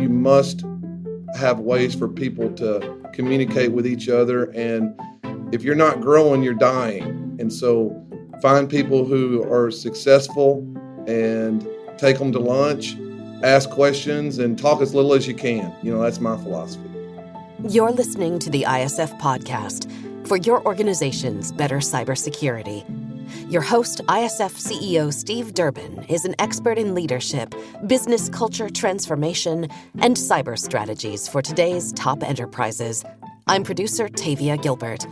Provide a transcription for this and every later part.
you must have ways for people to communicate with each other. And if you're not growing, you're dying. And so find people who are successful and take them to lunch, ask questions, and talk as little as you can. That's my philosophy. You're listening to the ISF podcast for your organization's better cybersecurity. Your host, ISF CEO Steve Durbin, is an expert in leadership, business culture transformation, and cyber strategies for today's top enterprises. I'm producer Tavia Gilbert.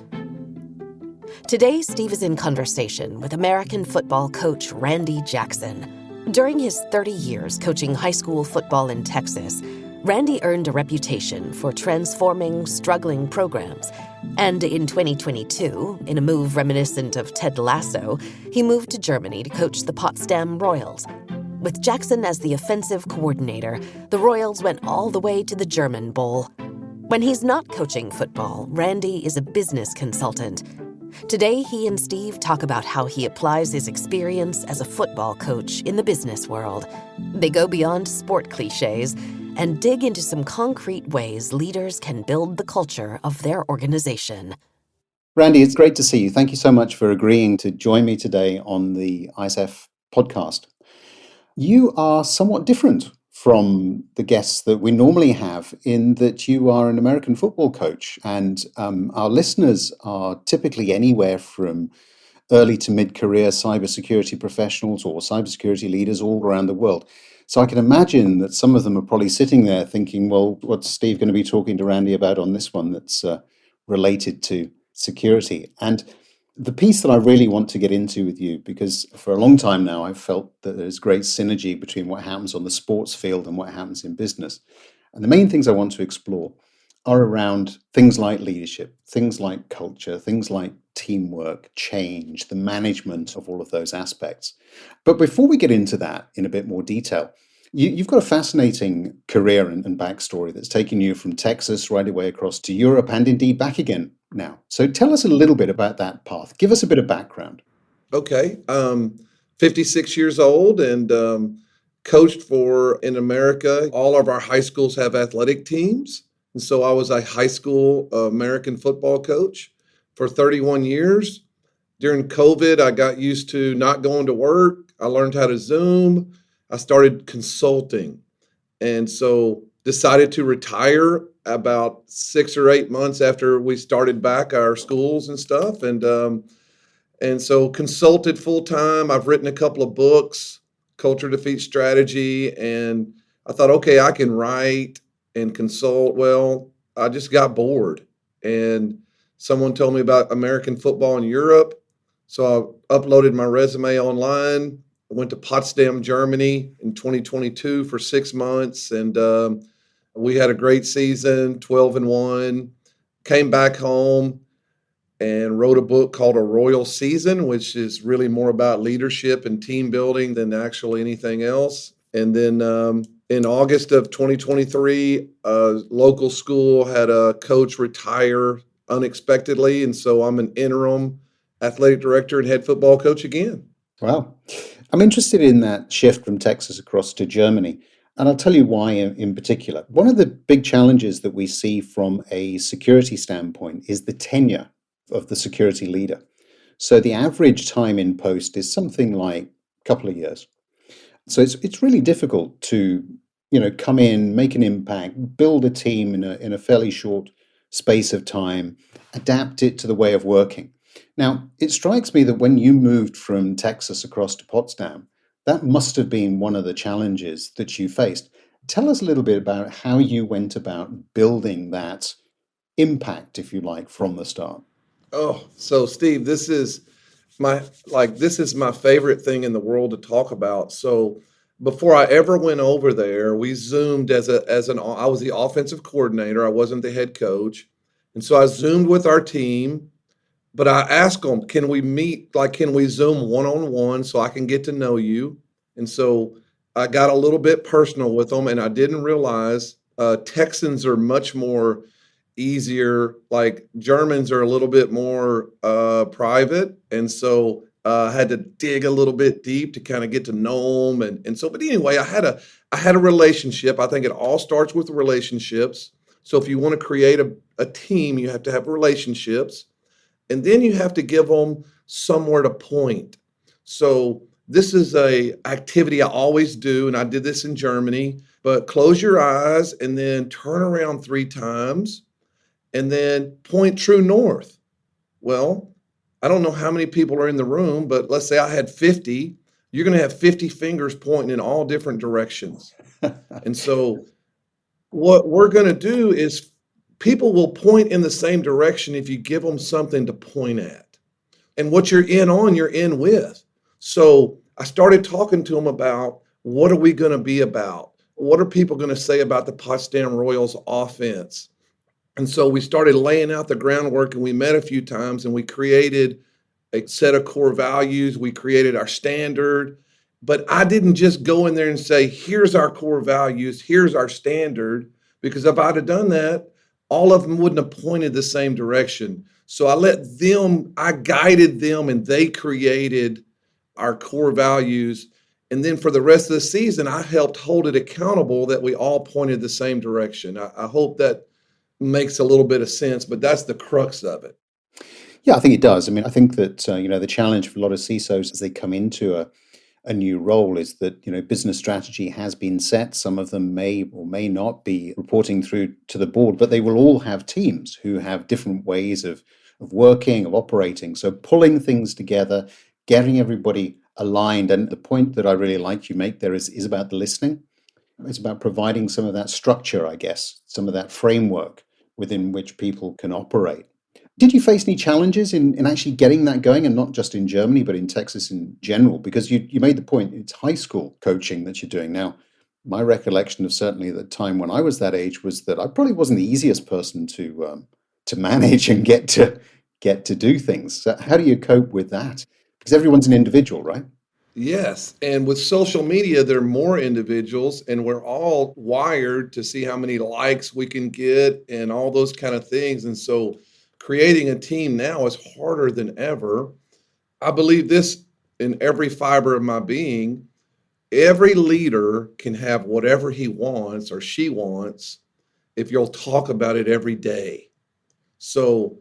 Today, Steve is in conversation with American football coach Randy Jackson. During his 30 years coaching high school football in Texas, Randy earned a reputation for transforming struggling programs. And in 2022, in a move reminiscent of Ted Lasso, he moved to Germany to coach the Potsdam Royals. With Jackson as the offensive coordinator, the Royals went all the way to the German Bowl. When he's not coaching football, Randy is a business consultant. Today, he and Steve talk about how he applies his experience as a football coach in the business world. They go beyond sport cliches and dig into some concrete ways leaders can build the culture of their organization. Randy, it's great to see you. Thank you so much for agreeing to join me today on the ISF podcast. You are somewhat different from the guests that we normally have in that you are an American football coach, and our listeners are typically anywhere from early to mid-career cybersecurity professionals or cybersecurity leaders all around the world. So I can imagine that some of them are probably sitting there thinking, well, what's Steve going to be talking to Randy about on this one that's related to security? And the piece that I really want to get into with you, because for a long time now, I've felt that there's great synergy between what happens on the sports field and what happens in business. And the main things I want to explore are around things like leadership, things like culture, things like teamwork, change, the management of all of those aspects. But before we get into that in a bit more detail, you've got a fascinating career and backstory that's taken you from Texas right away across to Europe and indeed back again now. So tell us a little bit about that path. Give us a bit of background. Okay. 56 years old and coached in America. All of our high schools have athletic teams. And so I was a high school American football coach for 31 years. During COVID, I got used to not going to work. I learned how to Zoom. I started consulting. And so decided to retire about 6 or 8 months after we started back our schools and stuff. And so consulted full time. I've written a couple of books, Culture Defeats Strategy. And I thought, okay, I can write and consult. Well, I just got bored. And someone told me about American football in Europe. So I uploaded my resume online. I went to Potsdam, Germany in 2022 for 6 months. And we had a great season, 12-1. Came back home and wrote a book called A Royal Season, which is really more about leadership and team building than actually anything else. And then in August of 2023, a local school had a coach retire unexpectedly. And so I'm an interim athletic director and head football coach again. Wow. I'm interested in that shift from Texas across to Germany. And I'll tell you why in particular. One of the big challenges that we see from a security standpoint is the tenure of the security leader. So the average time in post is something like a couple of years. So it's really difficult to, come in, make an impact, build a team in a fairly short space of time, adapt it to the way of working. Now, it strikes me that when you moved from Texas across to Potsdam, that must have been one of the challenges that you faced. Tell us a little bit about how you went about building that impact, if you like, from the start. Oh, so Steve, this is my favorite thing in the world to talk about. So before I ever went over there, we Zoomed I was the offensive coordinator. I wasn't the head coach. And so I Zoomed with our team, but I asked them, can we meet, can we Zoom one-on-one so I can get to know you? And so I got a little bit personal with them, and I didn't realize Texans are much more easier. Like Germans are a little bit more private. And so Had to dig a little bit deep to kind of get to know them, but anyway, I had a relationship. I think it all starts with relationships. So if you want to create a team, you have to have relationships, and then you have to give them somewhere to point. So this is a activity I always do, and I did this in Germany. But close your eyes and then turn around 3 times, and then point true north. Well, I don't know how many people are in the room, but let's say I had 50. You're going to have 50 fingers pointing in all different directions. And so what we're going to do is people will point in the same direction if you give them something to point at. And what you're in on, you're in with. So I started talking to them about, what are we going to be about? What are people going to say about the Potsdam Royals offense? And so we started laying out the groundwork, and we met a few times, and we created a set of core values. We created our standard. But I didn't just go in there and say, here's our core values, here's our standard, because if I'd have done that, all of them wouldn't have pointed the same direction. So I guided them, and they created our core values. And then for the rest of the season, I helped hold it accountable that we all pointed the same direction. I hope that makes a little bit of sense, but that's the crux of it. Yeah, I think it does. I mean, I think that the challenge for a lot of CISOs as they come into a new role is that business strategy has been set. Some of them may or may not be reporting through to the board, but they will all have teams who have different ways of working, of operating. So pulling things together, getting everybody aligned. And the point that I really like you make there is about the listening. It's about providing some of that structure, I guess, some of that framework within which people can operate. Did you face any challenges in actually getting that going, and not just in Germany, but in Texas in general? Because you made the point, it's high school coaching that you're doing now. My recollection of certainly the time when I was that age was that I probably wasn't the easiest person to manage and get to do things. So how do you cope with that? Because everyone's an individual, right? Yes. And with social media, there are more individuals, and we're all wired to see how many likes we can get and all those kind of things. And so creating a team now is harder than ever. I believe this in every fiber of my being. Every leader can have whatever he wants or she wants if you'll talk about it every day. So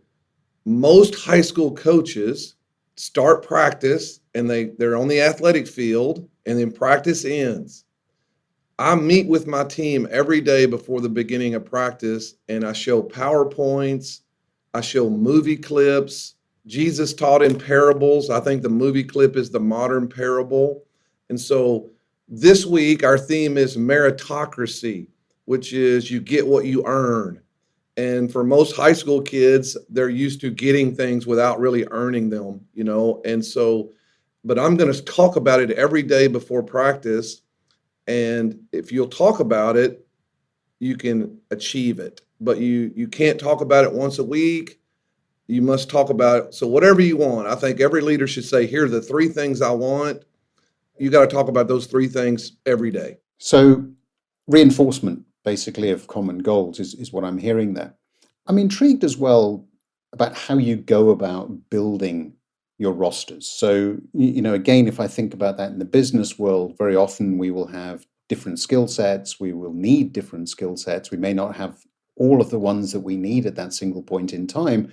most high school coaches start practice, and they're on the athletic field, and then practice ends. I meet with my team every day before the beginning of practice, and I show PowerPoints, I show movie clips. Jesus taught in parables. I think the movie clip is the modern parable. And so this week, our theme is meritocracy, which is you get what you earn. And for most high school kids, they're used to getting things without really earning them, And so, but I'm going to talk about it every day before practice. And if you'll talk about it, you can achieve it. But you can't talk about it once a week. You must talk about it. So whatever you want, I think every leader should say, here are the 3 things I want. You got to talk about those 3 things every day. So reinforcement, basically, of common goals is what I'm hearing there. I'm intrigued as well about how you go about building your rosters. So, again, if I think about that in the business world, very often we will have different skill sets. We will need different skill sets. We may not have all of the ones that we need at that single point in time.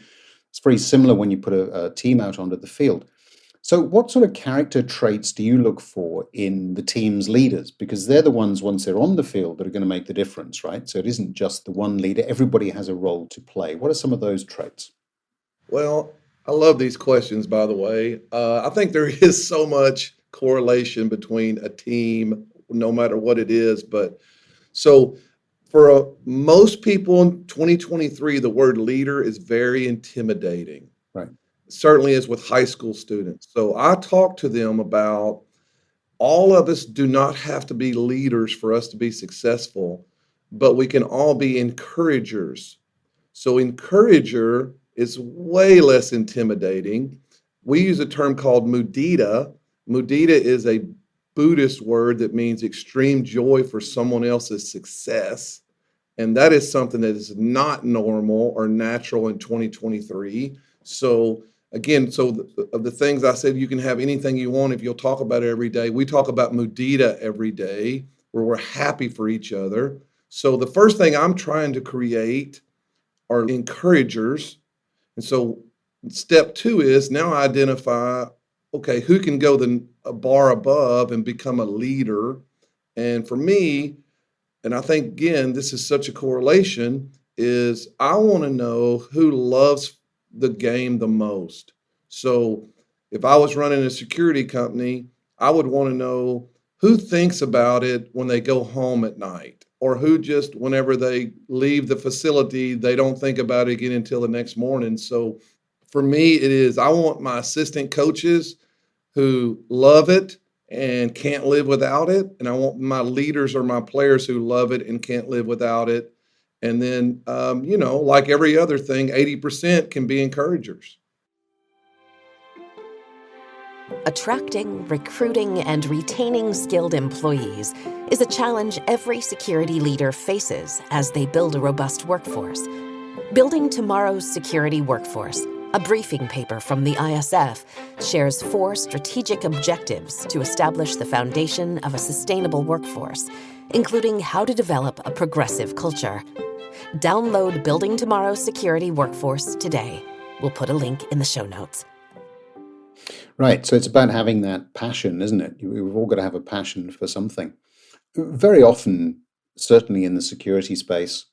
It's very similar when you put a team out onto the field. So what sort of character traits do you look for in the team's leaders? Because they're the ones, once they're on the field, that are going to make the difference, right? So it isn't just the one leader. Everybody has a role to play. What are some of those traits? Well, I love these questions, by the way. I think there is so much correlation between a team, no matter what it is. But so for most people in 2023, the word leader is very intimidating. Right. Certainly is with high school students. So I talk to them about all of us do not have to be leaders for us to be successful, but we can all be encouragers. So encourager is way less intimidating. We use a term called mudita. Mudita is a Buddhist word that means extreme joy for someone else's success. And that is something that is not normal or natural in 2023. So again, so of the things I said, you can have anything you want if you'll talk about it every day. We talk about mudita every day, where we're happy for each other. So the first thing I'm trying to create are encouragers. And so step two is now identify, okay, who can go a bar above and become a leader. And for me, and I think, again, this is such a correlation, is I want to know who loves the game the most. So if I was running a security company, I would want to know who thinks about it when they go home at night, or who just, whenever they leave the facility, they don't think about it again until the next morning. So for me, it is, I want my assistant coaches who love it and can't live without it. And I want my leaders or my players who love it and can't live without it. And then, like every other thing, 80% can be encouragers. Attracting, recruiting, and retaining skilled employees is a challenge every security leader faces as they build a robust workforce. Building Tomorrow's Security Workforce, a briefing paper from the ISF, shares 4 strategic objectives to establish the foundation of a sustainable workforce, including how to develop a progressive culture. Download Building Tomorrow's Security Workforce today. We'll put a link in the show notes. Right. So it's about having that passion, isn't it? We've all got to have a passion for something. Very often, certainly in the security space,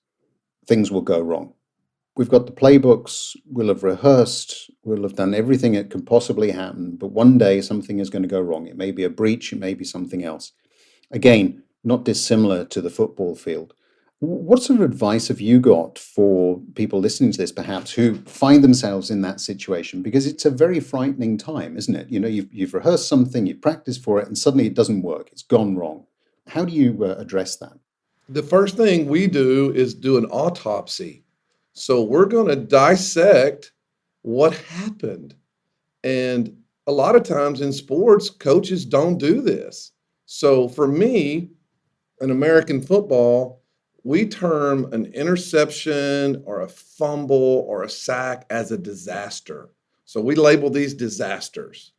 things will go wrong. We've got the playbooks, we'll have rehearsed, we'll have done everything that could possibly happen, but one day something is going to go wrong. It may be a breach, it may be something else. Again, not dissimilar to the football field. What sort of advice have you got for people listening to this, perhaps, who find themselves in that situation? Because it's a very frightening time, isn't it? You know, you've rehearsed something, you've practiced for it, and suddenly it doesn't work. It's gone wrong. How do you address that? The first thing we do is do an autopsy. So we're going to dissect what happened. And a lot of times in sports, coaches don't do this. So for me, in American football, we term an interception or a fumble or a sack as a disaster. So we label these disasters.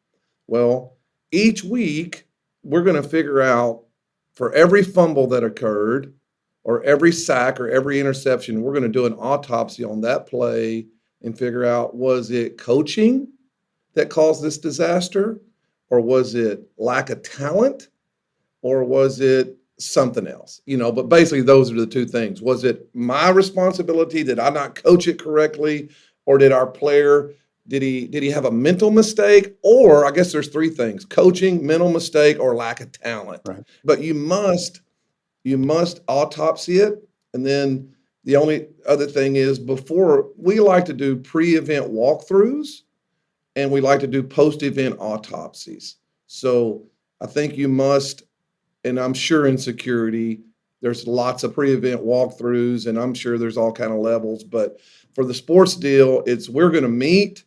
Well, each week, we're going to figure out for every fumble that occurred, or every sack or every interception, we're going to do an autopsy on that play and figure out, was it coaching that caused this disaster? Or was it lack of talent? Or was it something else? But basically those are the two things. Was it my responsibility? Did I not coach it correctly? Or did our player, did he have a mental mistake? Or I guess there's 3 things: coaching, mental mistake, or lack of talent. Right. But you must autopsy it. And then the only other thing is, before, we like to do pre-event walkthroughs and we like to do post-event autopsies. So I think you must, and I'm sure in security, there's lots of pre-event walkthroughs, and I'm sure there's all kind of levels. But for the sports deal, we're going to meet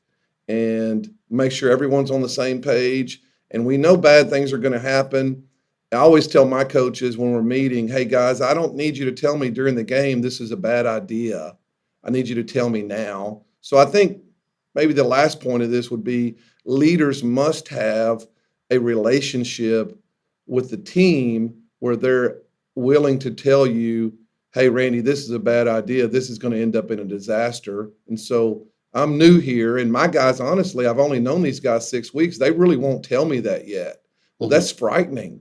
and make sure everyone's on the same page. And we know bad things are going to happen. I always tell my coaches when we're meeting, hey guys, I don't need you to tell me during the game this is a bad idea. I need you to tell me now. So I think maybe the last point of this would be, leaders must have a relationship with the team where they're willing to tell you, hey, Randy, this is a bad idea. This is going to end up in a disaster. And so I'm new here, and my guys, honestly, I've only known these guys 6 weeks. They really won't tell me that yet. Well, that's frightening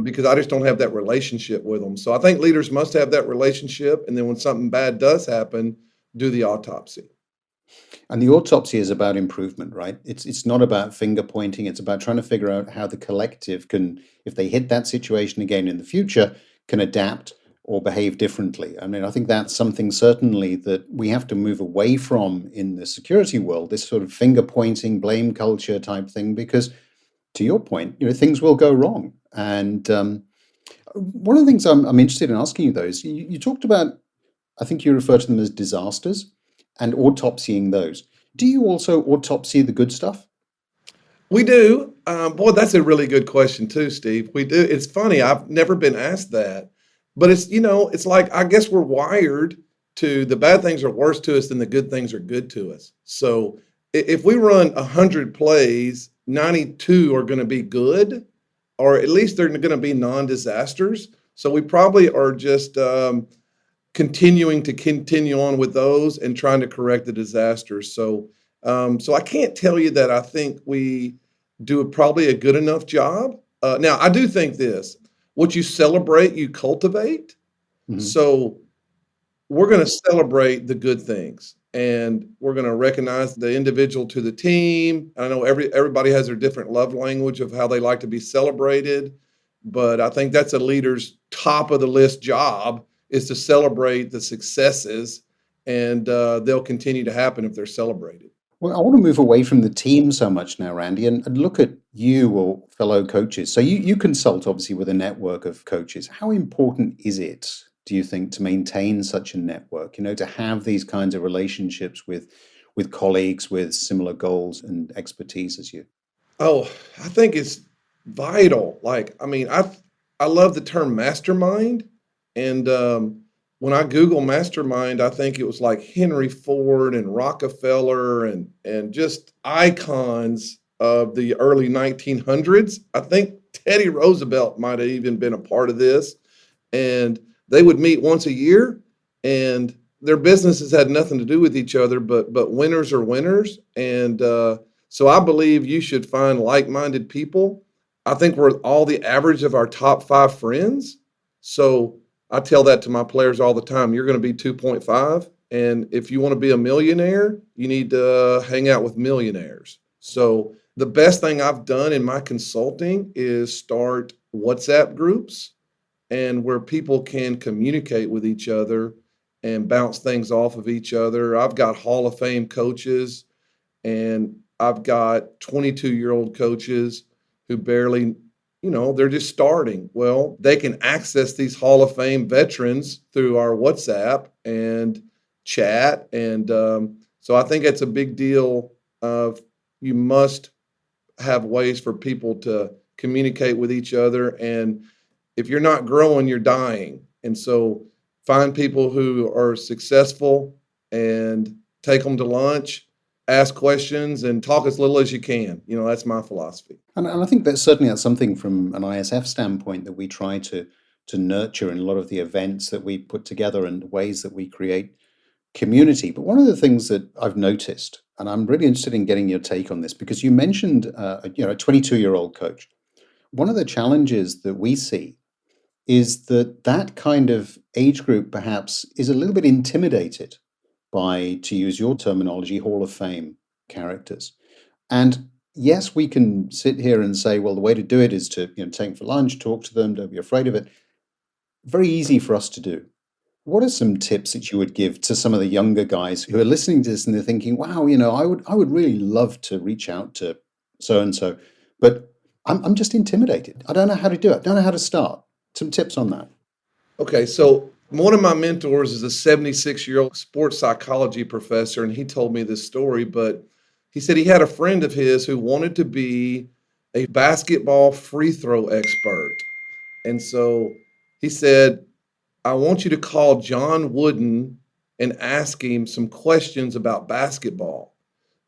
because I just don't have that relationship with them. So I think leaders must have that relationship. And then when something bad does happen, do the autopsy. And the autopsy is about improvement, right? It's not about finger pointing. It's about trying to figure out how the collective can, if they hit that situation again in the future, can adapt or behave differently. I mean, I think that's something certainly that we have to move away from in the security world, this sort of finger pointing, blame culture type thing, because to your point, things will go wrong. And one of the things I'm interested in asking you, though, is you talked about, I think you refer to them as disasters, and autopsying those. Do you also autopsy the good stuff? We do. Boy, that's a really good question too, Steve. We do. It's funny. I've never been asked that, but it's like, I guess we're wired to, the bad things are worse to us than the good things are good to us. So if we run 100 plays, 92 are going to be good, or at least they're going to be non-disasters. So we probably are just continuing to continue on with those and trying to correct the disasters. So I can't tell you that I think we do probably a good enough job. Now, I do think this: what you celebrate, you cultivate. Mhm. So we're going to celebrate the good things, and we're going to recognize the individual to the team. I know everybody has their different love language of how they like to be celebrated, but I think that's a leader's top of the list job, is to celebrate the successes, and they'll continue to happen if they're celebrated. Well, I want to move away from the team so much now, Randy, and look at you or fellow coaches. So you consult obviously with a network of coaches. How important is it, do you think, to maintain such a network? To have these kinds of relationships with colleagues with similar goals and expertise as you? Oh, I think it's vital. Like, I mean, I love the term mastermind, and when I Google mastermind, I think it was like Henry Ford and Rockefeller and just icons of the early 1900s. I think Teddy Roosevelt might have even been a part of this, and they would meet once a year, and their businesses had nothing to do with each other, but winners are winners, and so I believe you should find like-minded people. I think we're all the average of our top 5 friends. So I tell that to my players all the time. You're going to be 2.5. And if you want to be a millionaire, you need to hang out with millionaires. So the best thing I've done in my consulting is start WhatsApp groups, and where people can communicate with each other and bounce things off of each other. I've got Hall of Fame coaches, and I've got 22-year-old coaches who barely, they're just starting. Well, they can access these Hall of Fame veterans through our WhatsApp and chat. And so I think it's a big deal of you must have ways for people to communicate with each other. And if you're not growing, you're dying. And so find people who are successful and take them to lunch, ask questions, and talk as little as you can. That's my philosophy. And I think that's something from an ISF standpoint that we try to nurture in a lot of the events that we put together and ways that we create community. But one of the things that I've noticed, and I'm really interested in getting your take on this, because you mentioned a 22-year-old coach. One of the challenges that we see is that kind of age group perhaps is a little bit intimidated by, to use your terminology, Hall of Fame characters. And yes, we can sit here and say, well, the way to do it is to take them for lunch, talk to them, don't be afraid of it. Very easy for us to do. What are some tips that you would give to some of the younger guys who are listening to this and they're thinking, wow, I would really love to reach out to so and so, but I'm just intimidated. I don't know how to do it. I don't know how to start. Some tips on that. Okay, so one of my mentors is a 76-year-old sports psychology professor, and he told me this story, but he said he had a friend of his who wanted to be a basketball free throw expert. And so he said, I want you to call John Wooden and ask him some questions about basketball.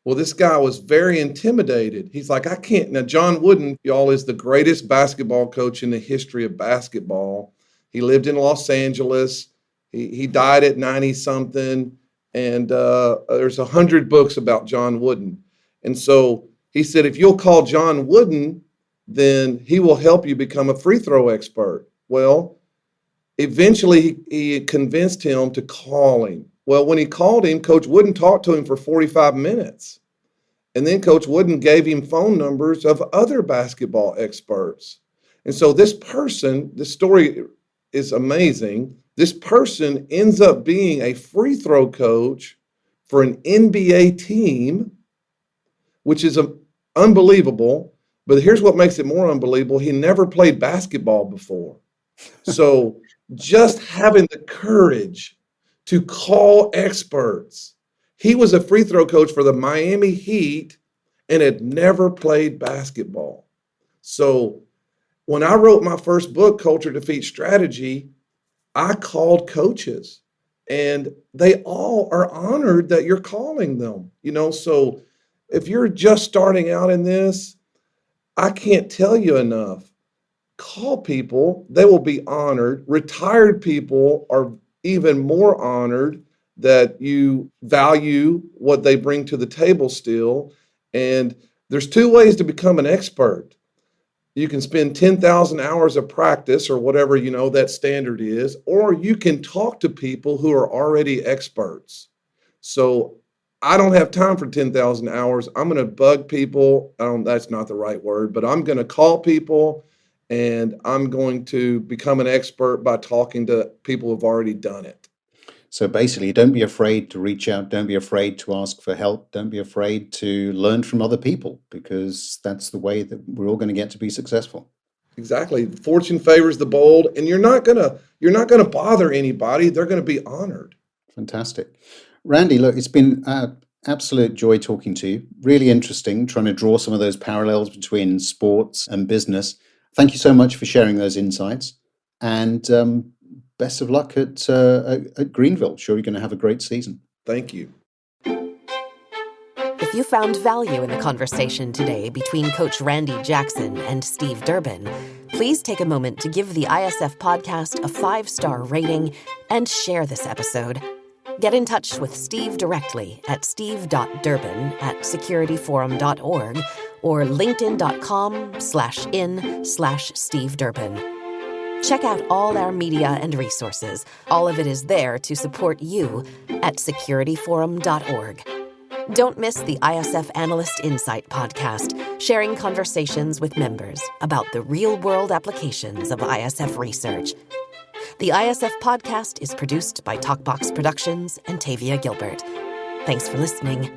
Well, this guy was very intimidated. He's like, I can't. Now, John Wooden, y'all, is the greatest basketball coach in the history of basketball. He lived in Los Angeles. He died at 90 something. And there's 100 books about John Wooden. And so he said, if you'll call John Wooden, then he will help you become a free throw expert. Well, eventually he convinced him to call him. Well, when he called him, Coach Wooden talked to him for 45 minutes. And then Coach Wooden gave him phone numbers of other basketball experts. And so this story is amazing. This person ends up being a free throw coach for an NBA team, which is unbelievable. But here's what makes it more unbelievable. He never played basketball before. So just having the courage to call experts. He was a free throw coach for the Miami Heat and had never played basketball. So when I wrote my first book, Culture Defeats Strategy, I called coaches, and they all are honored that you're calling them. So if you're just starting out in this, I can't tell you enough. Call people, they will be honored. Retired people are even more honored that you value what they bring to the table still. And there's two ways to become an expert. You can spend 10,000 hours of practice or whatever, that standard is, or you can talk to people who are already experts. So I don't have time for 10,000 hours. I'm going to bug people. That's not the right word, but I'm going to call people and I'm going to become an expert by talking to people who've already done it. So basically, don't be afraid to reach out. Don't be afraid to ask for help. Don't be afraid to learn from other people, because that's the way that we're all going to get to be successful. Exactly. Fortune favors the bold, and you're not gonna bother anybody. They're going to be honored. Fantastic. Randy, look, it's been an absolute joy talking to you. Really interesting, trying to draw some of those parallels between sports and business. Thank you so much for sharing those insights. And best of luck at Greenville. Sure, you're going to have a great season. Thank you. If you found value in the conversation today between Coach Randy Jackson and Steve Durbin, please take a moment to give the ISF podcast a 5-star rating and share this episode. Get in touch with Steve directly at steve.durbin@securityforum.org or linkedin.com/in/Steve Durbin. Check out all our media and resources. All of it is there to support you at securityforum.org. Don't miss the ISF Analyst Insight podcast, sharing conversations with members about the real-world applications of ISF research. The ISF podcast is produced by Talkbox Productions and Tavia Gilbert. Thanks for listening.